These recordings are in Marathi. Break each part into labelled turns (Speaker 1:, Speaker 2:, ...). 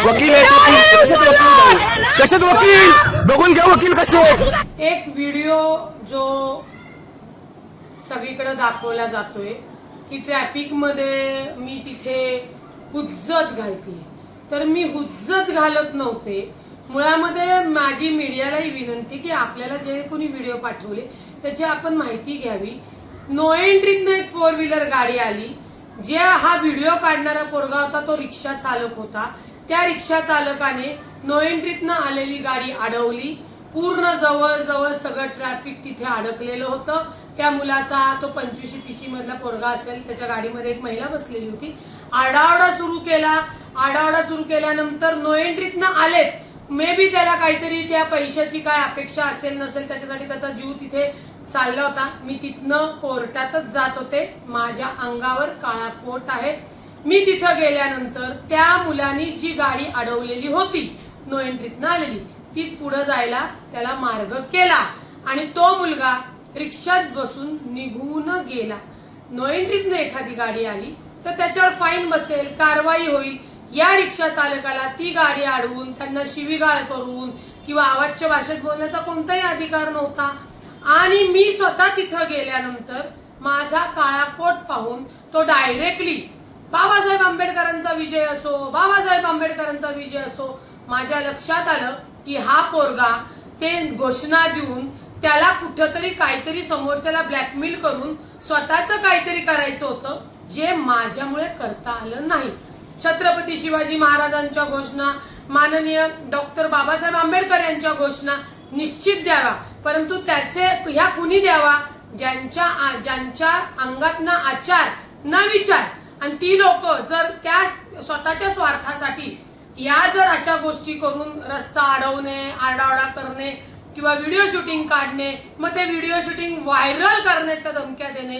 Speaker 1: वकील कशात वकील बघून घ्या वकील कसे.
Speaker 2: एक व्हिडिओ जो सगळीकडे दाखवला जातोय की ट्रॅफिक मध्ये मी तिथे हुज्जत घालते, तर मी हुज्जत घालत नव्हते. मुळामध्ये माझी मीडियालाही विनंती की आपल्याला जे कोणी व्हिडिओ पाठवले त्याची आपण माहिती घ्यावी. नो एंट्रीतनं एक 4 व्हीलर गाडी आली. जे हा व्हिडिओ काढणारा पोरगा होता तो रिक्षा चालक होता. त्या रिक्षा चालकाने नो एंट्रीतनं आलेली गाडी अडवली. पूर्ण जवळ सगळं ट्रॅफिक तिथे अडकलेलं होतं. त्या मुलाचा तो 25-30 मधला पोरगा असेल, त्याच्या गाडीमध्ये एक महिला बसलेली होती. आरडाओरडा सुरू केल्यानंतर नो एंट्रीतनं आलेत. मे बी त्याला काहीतरी त्या पैशाची काय अपेक्षा असेल नसेल, त्याच्यासाठी त्याचा जीव तिथे चालला होता. मी तिथनं कोर्टातच जात होते. माझ्या अंगावर काळा कोट आहे. मी तिथं गेल्यानंतर त्या मुलांनी जी गाडी अडवलेली होती नो एंट्रीतनं आलेली, ती पुढे जायला त्याला मार्ग केला आणि तो मुलगा रिक्षात बसून निघून गेला. नो एंट्रीतनं एखादी गाडी आली तर त्याच्यावर फाईन बसेल, कारवाई होईल. या रिक्षा चालकाला ती गाडी अडवून त्यांना शिवीगाळ करून किंवा अवाच्य भाषेत बोलण्याचा कोणताही अधिकार नव्हता. आणि मी स्वतः तिथं गेल्यानंतर माझा काळा कोट पाहून तो डायरेक्टली बाबासाहेब आंबेडकरांचा विजय असो, बाबासाहेब आंबेडकरांचा विजय असो. माझ्या लक्षात आलं की हा पोरगा ते घोषणा देऊन त्याला कुठंतरी काहीतरी समोरच्याला ब्लॅकमेल करून स्वतःच काहीतरी करायचं होतं, जे माझ्यामुळे करता आलं नाही. छत्रपती शिवाजी महाराजांच्या घोषणा, माननीय डॉक्टर बाबासाहेब आंबेडकर यांच्या घोषणा निश्चित द्यावा, परंतु त्याचे ह्या कुणी द्यावा ज्यांच्या अंगात ना आचार ना विचार. आणि ती लोक जर त्या स्वतःच्या स्वार्थासाठी या जर अशा गोष्टी करून रस्ता अडवणे, आरडाओरडा करणे किंवा व्हिडिओ शूटिंग काढणे, मग ते व्हिडिओ शूटिंग व्हायरल करण्याच्या धमक्या देणे,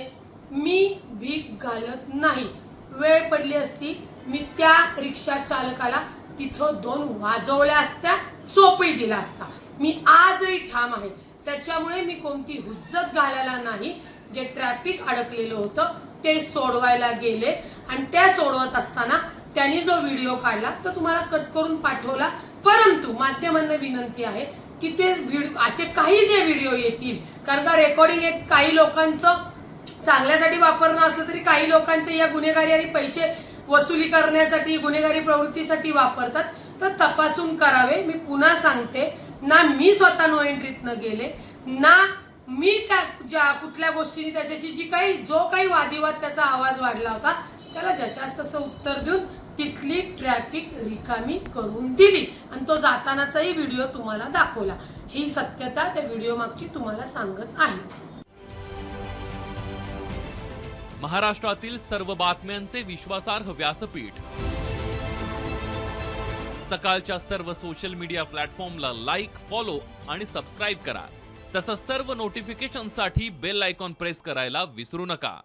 Speaker 2: मी भीक घालत नाही. वेळ पडली असती मी त्या रिक्षा चालकाला तिथं 2 वाजवल्या असत्या, चोपही दिला असता. मी आजही ठाम आहे. त्याच्यामुळे मी कोणती हुज्जत घालायला नाही. जे ट्रॅफिक अडकलेलं होतं ते सोडवायला गेले आणि त्या सोडवत असताना त्यांनी जो व्हिडिओ काढला तो तुम्हाला कट करून पाठवला. परंतु माध्यमांना विनंती आहे की ते असे काही जे व्हिडिओ येतील, कारण का रेकॉर्डिंग एक काही लोकांचं चांगल्यासाठी वापरणं असलं तरी काही लोकांचे या गुन्हेगारी आणि पैसे वसुली करण्यासाठी, गुन्हेगारी प्रवृत्तीसाठी वापरतात, तर तपासून करावे. मी पुन्हा सांगते, ना मी स्वतः नो एंट्रीतनं गेले, ना मी त्या कुठल्या गोष्टीने त्याच्याशी जो काही वादिवाद त्याचा आवाज वाढला होता त्याला जशास तसं उत्तर देऊन तिथली ट्रॅफिक रिकामी करून दिली आणि तो जातानाचाही व्हिडिओ तुम्हाला दाखवला. ही सत्यता त्या व्हिडिओ मागची तुम्हाला सांगत आहे.
Speaker 3: महाराष्ट्रातील सर्व बातम्यांचे विश्वासार्ह व्यासपीठ. सकाळच्या सर्व सोशल मीडिया प्लॅटफॉर्मला लाईक, फॉलो आणि सबस्क्राईब करा. तसंच सर्व नोटिफिकेशनसाठी बेल आयकॉन प्रेस करायला विसरू नका.